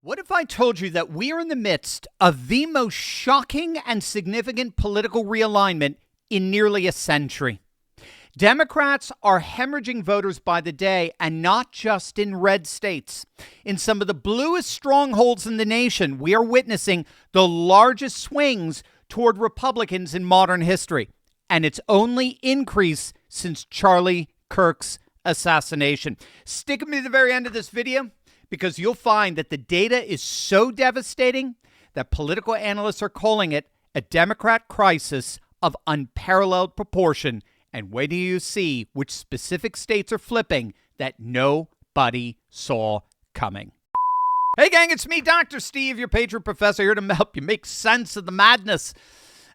What if I told you that we are in the midst of the most shocking and significant political realignment in nearly a century? Democrats are hemorrhaging voters by the day, and not just in red states. In some of the bluest strongholds in the nation, we are witnessing the largest swings toward Republicans in modern history. And it's only increased since Charlie Kirk's assassination. Stick with me to the very end of this video, because you'll find that the data is so devastating that political analysts are calling it a Democrat crisis of unparalleled proportion. And wait till you see which specific states are flipping that nobody saw coming. Hey gang, it's me, Dr. Steve, your Patriot Professor, here to help you make sense of the madness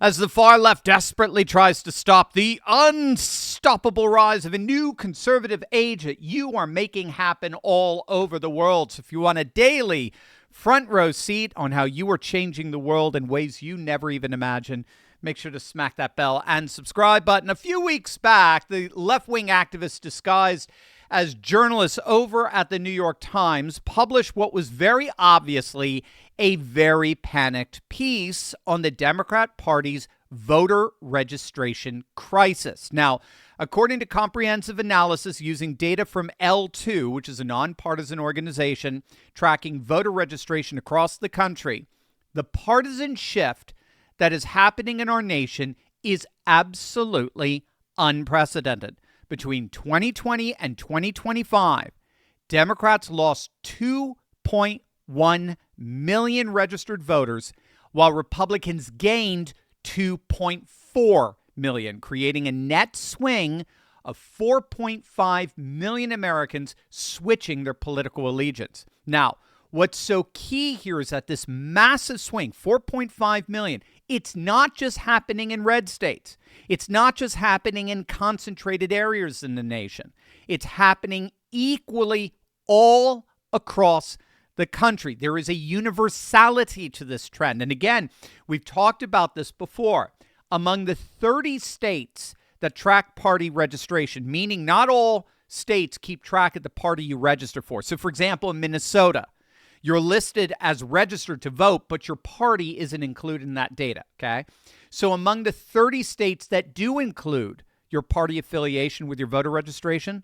as the far left desperately tries to stop the unstoppable rise of a new conservative age that you are making happen all over the world. So if you want a daily front row seat on how you are changing the world in ways you never even imagined, make sure to smack that bell and subscribe button. A few weeks back, the left-wing activists disguised as journalists over at the New York Times published what was very obviously a very panicked piece on the Democrat Party's voter registration crisis. Now, according to comprehensive analysis using data from L2, which is a nonpartisan organization tracking voter registration across the country, the partisan shift that is happening in our nation is absolutely unprecedented. Between 2020 and 2025, Democrats lost 2.1 million registered voters, while Republicans gained 2.4 million, creating a net swing of 4.5 million Americans switching their political allegiance. Now, what's so key here is that this massive swing, 4.5 million, it's not just happening in red states. It's not just happening in concentrated areas in the nation. It's happening equally all across the country. There is a universality to this trend. And again, we've talked about this before. Among the 30 states that track party registration, meaning not all states keep track of the party you register for. So, for example, in Minnesota, you're listed as registered to vote, but your party isn't included in that data, okay? So among the 30 states that do include your party affiliation with your voter registration,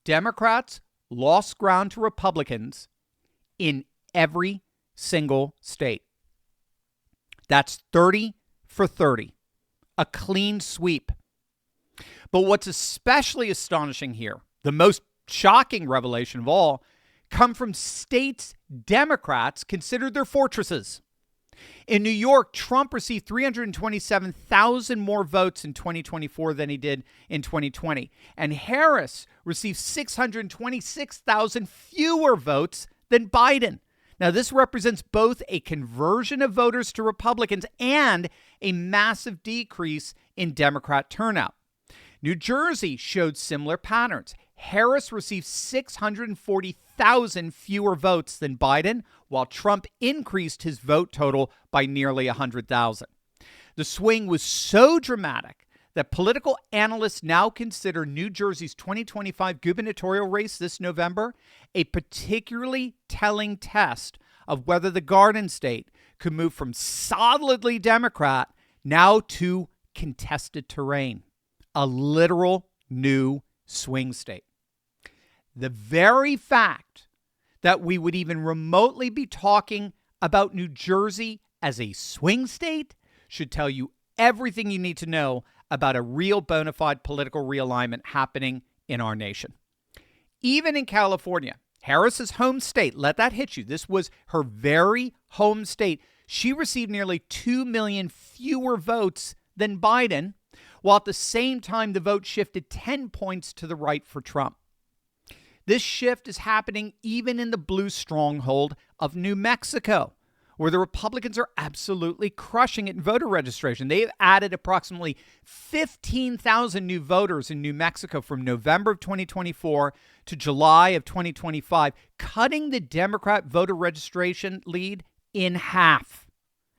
Democrats lost ground to Republicans in every single state. That's 30 for 30, a clean sweep. But what's especially astonishing here, the most shocking revelation of all, come from states Democrats considered their fortresses. In New York, Trump received 327,000 more votes in 2024 than he did in 2020. And Harris received 626,000 fewer votes than Biden. Now, this represents both a conversion of voters to Republicans and a massive decrease in Democrat turnout. New Jersey showed similar patterns. Harris received 640,000 fewer votes than Biden, while Trump increased his vote total by nearly 100,000. The swing was so dramatic that political analysts now consider New Jersey's 2025 gubernatorial race this November a particularly telling test of whether the Garden State could move from solidly Democrat now to contested terrain, a literal new swing state. The very fact that we would even remotely be talking about New Jersey as a swing state should tell you everything you need to know about a real bona fide political realignment happening in our nation. Even in California, Harris's home state, let that hit you. This was her very home state. She received nearly 2 million fewer votes than Biden, while at the same time the vote shifted 10 points to the right for Trump. This shift is happening even in the blue stronghold of New Mexico, where the Republicans are absolutely crushing it in voter registration. They have added approximately 15,000 new voters in New Mexico from November of 2024 to July of 2025, cutting the Democrat voter registration lead in half.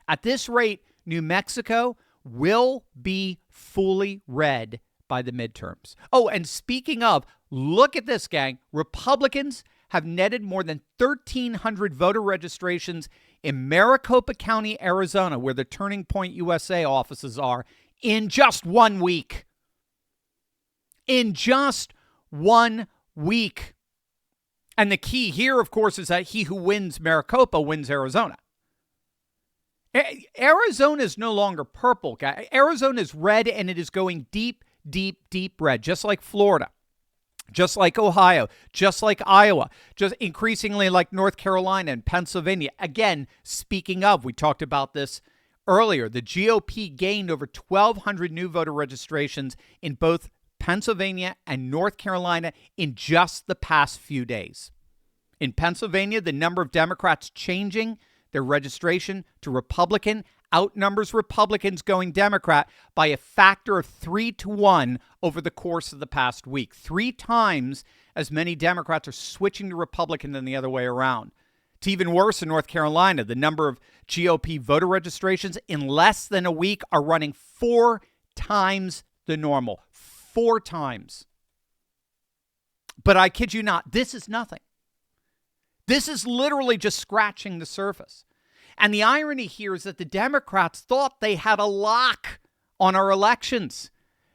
At this rate, New Mexico will be fully red by the midterms. Oh, and speaking of, look at this, gang. Republicans have netted more than 1,300 voter registrations in Maricopa County, Arizona, where the Turning Point USA offices are, in just 1 week. In just 1 week. And the key here, of course, is that he who wins Maricopa wins Arizona. Arizona is no longer purple, guys. Arizona is red, and it is going deep, deep, deep red, just like Florida, just like Ohio, just like Iowa, just increasingly like North Carolina and Pennsylvania. Again, speaking of, we talked about this earlier. The GOP gained over 1,200 new voter registrations in both Pennsylvania and North Carolina in just the past few days. In Pennsylvania, the number of Democrats changing their registration to Republican outnumbers Republicans going Democrat by a factor of 3-1 over the course of the past week. 3 times as many Democrats are switching to Republican than the other way around. It's even worse in North Carolina. The number of GOP voter registrations in less than a week are running 4 times the normal. 4 times. But I kid you not, this is nothing. This is literally just scratching the surface. And the irony here is that the Democrats thought they had a lock on our elections.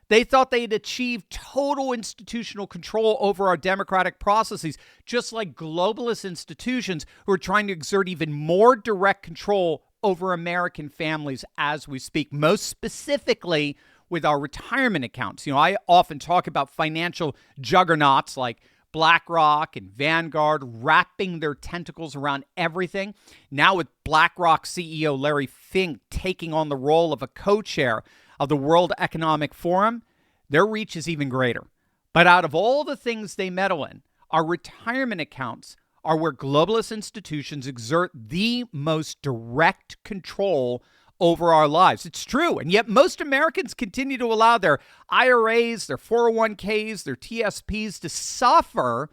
They thought they had achieved total institutional control over our democratic processes, just like globalist institutions who are trying to exert even more direct control over American families as we speak, most specifically with our retirement accounts. I often talk about financial juggernauts like BlackRock and Vanguard wrapping their tentacles around everything. Now with BlackRock CEO Larry Fink taking on the role of a co-chair of the World Economic Forum, their reach is even greater. But out of all the things they meddle in, our retirement accounts are where globalist institutions exert the most direct control over our lives. It's true. And yet most Americans continue to allow their IRAs, their 401ks, their TSPs to suffer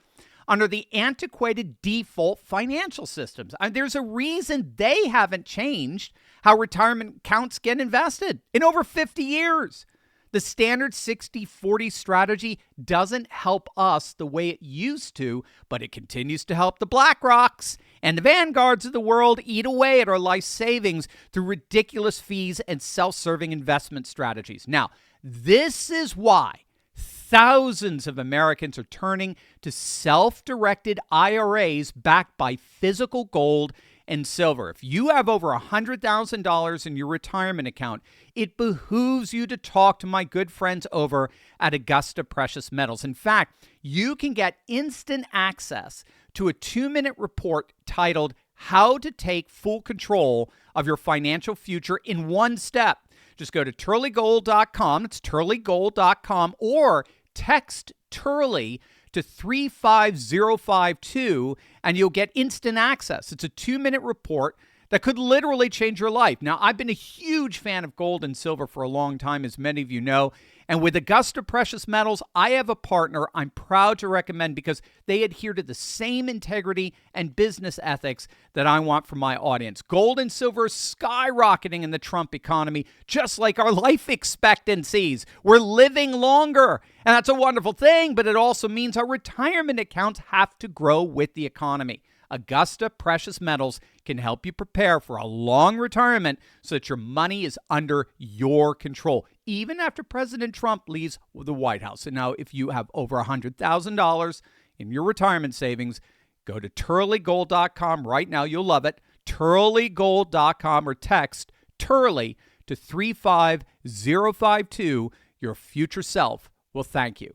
under the antiquated default financial systems. There's a reason they haven't changed how retirement accounts get invested in over 50 years. The standard 60-40 strategy doesn't help us the way it used to, but it continues to help the BlackRocks and the Vanguards of the world eat away at our life savings through ridiculous fees and self-serving investment strategies. Now, this is why thousands of Americans are turning to self-directed IRAs backed by physical gold and silver. If you have over $100,000 in your retirement account, it behooves you to talk to my good friends over at Augusta Precious Metals. In fact, you can get instant access to a 2-minute report titled How to Take Full Control of Your Financial Future in One Step. Just go to turleygold.com. It's turleygold.com, or text Turley to 35052 and you'll get instant access. It's a 2-minute report that could literally change your life. Now, I've been a huge fan of gold and silver for a long time, as many of you know. And with Augusta Precious Metals, I have a partner I'm proud to recommend because they adhere to the same integrity and business ethics that I want for my audience. Gold and silver are skyrocketing in the Trump economy, just like our life expectancies. We're living longer, and that's a wonderful thing, but it also means our retirement accounts have to grow with the economy. Augusta Precious Metals can help you prepare for a long retirement so that your money is under your control, even after President Trump leaves the White House. And now, if you have over $100,000 in your retirement savings, go to turleygold.com right now. You'll love it. turleygold.com, or text Turley to 35052. Your future self will thank you.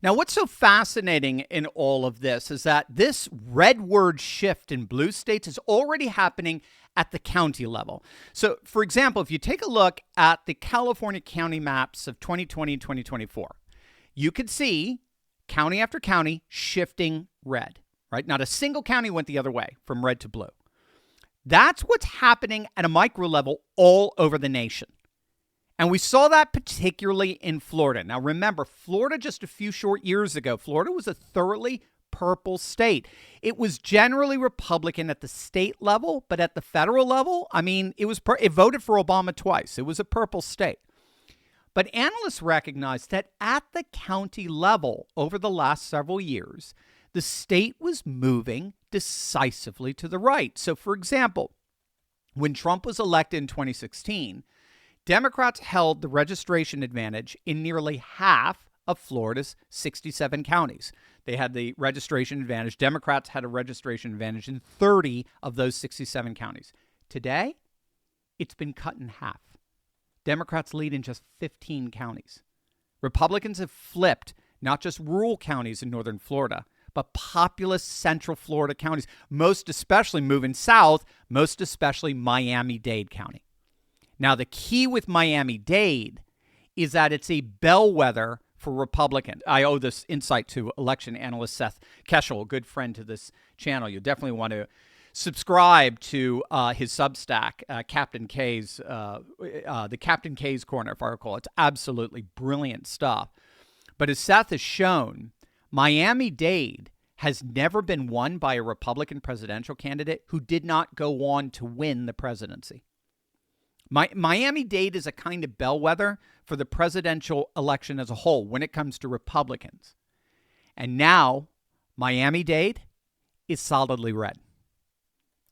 Now, what's so fascinating in all of this is that this redword shift in blue states is already happening at the county level. So, for example, if you take a look at the California county maps of 2020 and 2024, you could see county after county shifting red, right? Not a single county went the other way from red to blue. That's what's happening at a micro level all over the nation. And we saw that particularly in Florida. Now, remember, Florida just a few short years ago, Florida was a thoroughly purple state. It was generally Republican at the state level, but at the federal level, it voted for Obama twice. It was a purple state. But analysts recognize that at the county level over the last several years, the state was moving decisively to the right. So, for example, when Trump was elected in 2016, Democrats held the registration advantage in nearly half of Florida's 67 counties. They had the registration advantage. Democrats had a registration advantage in 30 of those 67 counties. Today, it's been cut in half. Democrats lead in just 15 counties. Republicans have flipped not just rural counties in northern Florida, but populous central Florida counties, most especially moving south, most especially Miami-Dade County. Now, the key with Miami-Dade is that it's a bellwether for Republicans. I owe this insight to election analyst Seth Keshel, a good friend to this channel. You definitely want to subscribe to his Substack, Captain K's, the Captain K's Corner, if I recall. It's absolutely brilliant stuff. But as Seth has shown, Miami-Dade has never been won by a Republican presidential candidate who did not go on to win the presidency. Miami-Dade is a kind of bellwether for the presidential election as a whole when it comes to Republicans. And now, Miami-Dade is solidly red.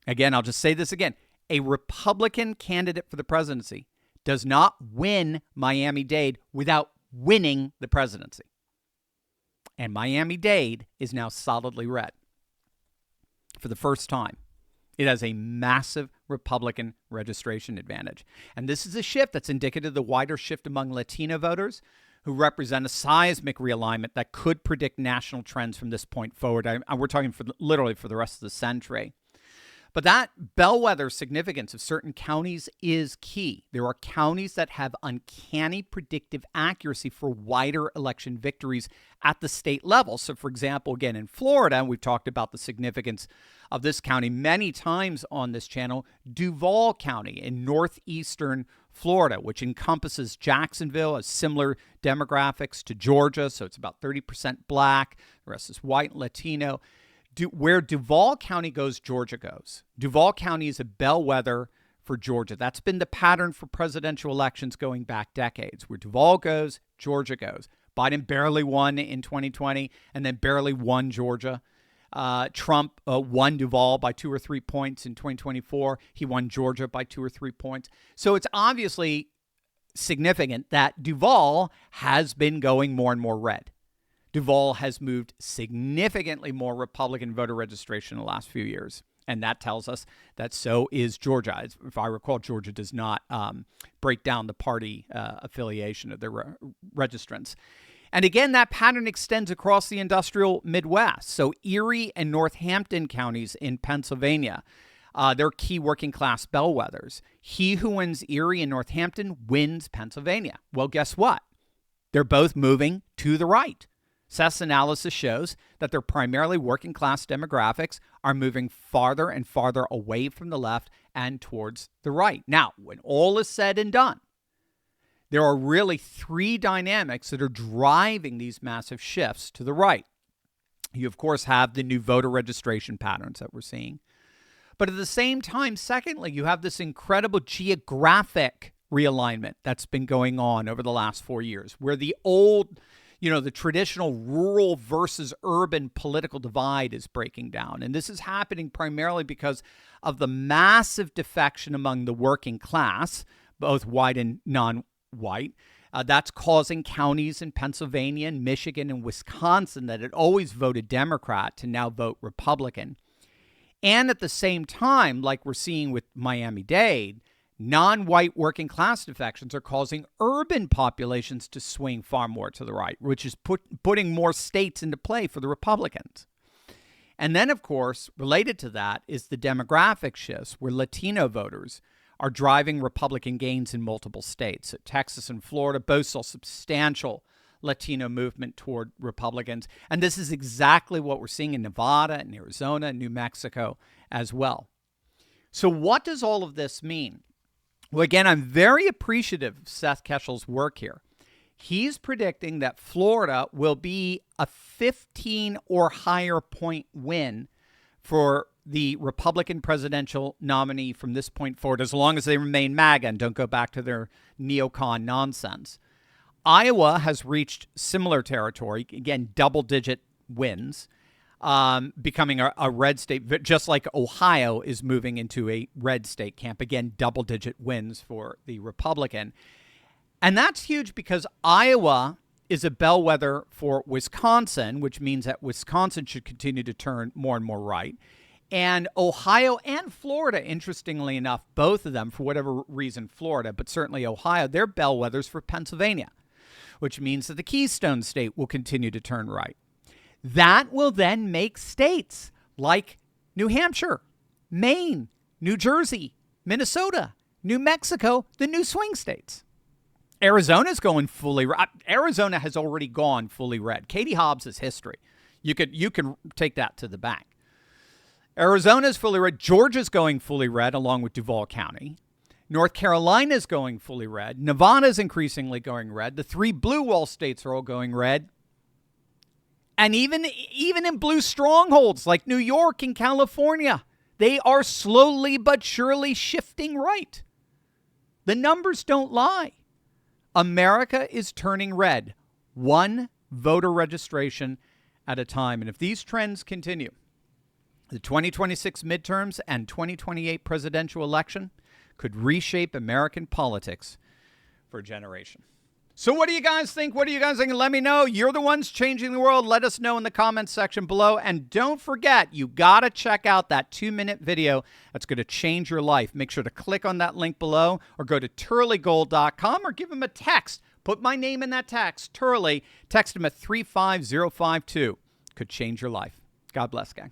Again, I'll just say this again. A Republican candidate for the presidency does not win Miami-Dade without winning the presidency. And Miami-Dade is now solidly red for the first time. It has a massive Republican registration advantage. And this is a shift that's indicative of the wider shift among Latino voters who represent a seismic realignment that could predict national trends from this point forward. We're talking literally for the rest of the century. But that bellwether significance of certain counties is key. There are counties that have uncanny predictive accuracy for wider election victories at the state level. So, for example, again, in Florida, and we've talked about the significance of this county many times on this channel, Duval County in northeastern Florida, which encompasses Jacksonville, has similar demographics to Georgia. So it's about 30% black. The rest is white and Latino. Where Duval County goes, Georgia goes. Duval County is a bellwether for Georgia. That's been the pattern for presidential elections going back decades. Where Duval goes, Georgia goes. Biden barely won in 2020 and then barely won Georgia. Trump won Duval by 2 or 3 points in 2024. He won Georgia by 2 or 3 points. So it's obviously significant that Duval has been going more and more red. Duval has moved significantly more Republican voter registration in the last few years. And that tells us that so is Georgia. If I recall, Georgia does not break down the party affiliation of their registrants. And again, that pattern extends across the industrial Midwest. So Erie and Northampton counties in Pennsylvania, they're key working class bellwethers. He who wins Erie and Northampton wins Pennsylvania. Well, guess what? They're both moving to the right. Seth's analysis shows that their primarily working class demographics are moving farther and farther away from the left and towards the right. Now, when all is said and done, there are really three dynamics that are driving these massive shifts to the right. You, of course, have the new voter registration patterns that we're seeing. But at the same time, secondly, you have this incredible geographic realignment that's been going on over the last 4 years, where the old, the traditional rural versus urban political divide is breaking down. And this is happening primarily because of the massive defection among the working class, both white and non-white. That's causing counties in Pennsylvania and Michigan and Wisconsin that had always voted Democrat to now vote Republican. And at the same time, like we're seeing with Miami-Dade, non-white working class defections are causing urban populations to swing far more to the right, which is putting more states into play for the Republicans. And then, of course, related to that is the demographic shifts where Latino voters are driving Republican gains in multiple states. So Texas and Florida both saw substantial Latino movement toward Republicans. And this is exactly what we're seeing in Nevada and Arizona and New Mexico as well. So what does all of this mean? Well, again, I'm very appreciative of Seth Keshel's work here. He's predicting that Florida will be a 15 or higher point win for the Republican presidential nominee from this point forward, as long as they remain MAGA and don't go back to their neocon nonsense. Iowa has reached similar territory, again, double-digit wins. becoming a red state, just like Ohio is moving into a red state camp. Again, double-digit wins for the Republican. And that's huge because Iowa is a bellwether for Wisconsin, which means that Wisconsin should continue to turn more and more right. And Ohio and Florida, interestingly enough, both of them, for whatever reason, Florida, but certainly Ohio, they're bellwethers for Pennsylvania, which means that the Keystone State will continue to turn right. That will then make states like New Hampshire, Maine, New Jersey, Minnesota, New Mexico, the new swing states. Arizona's going fully red. Arizona has already gone fully red. Katie Hobbs' history. You can take that to the bank. Arizona's fully red. Georgia's going fully red along with Duval County. North Carolina's going fully red. Nevada's increasingly going red. The 3 blue wall states are all going red. And even in blue strongholds like New York and California, they are slowly but surely shifting right. The numbers don't lie. America is turning red, one voter registration at a time. And if these trends continue, the 2026 midterms and 2028 presidential election could reshape American politics for a generation. So what do you guys think? What are you guys thinking? Let me know. You're the ones changing the world. Let us know in the comments section below. And don't forget, you got to check out that 2-minute video that's going to change your life. Make sure to click on that link below or go to turleygold.com or give him a text. Put my name in that text, Turley. Text him at 35052. Could change your life. God bless, gang.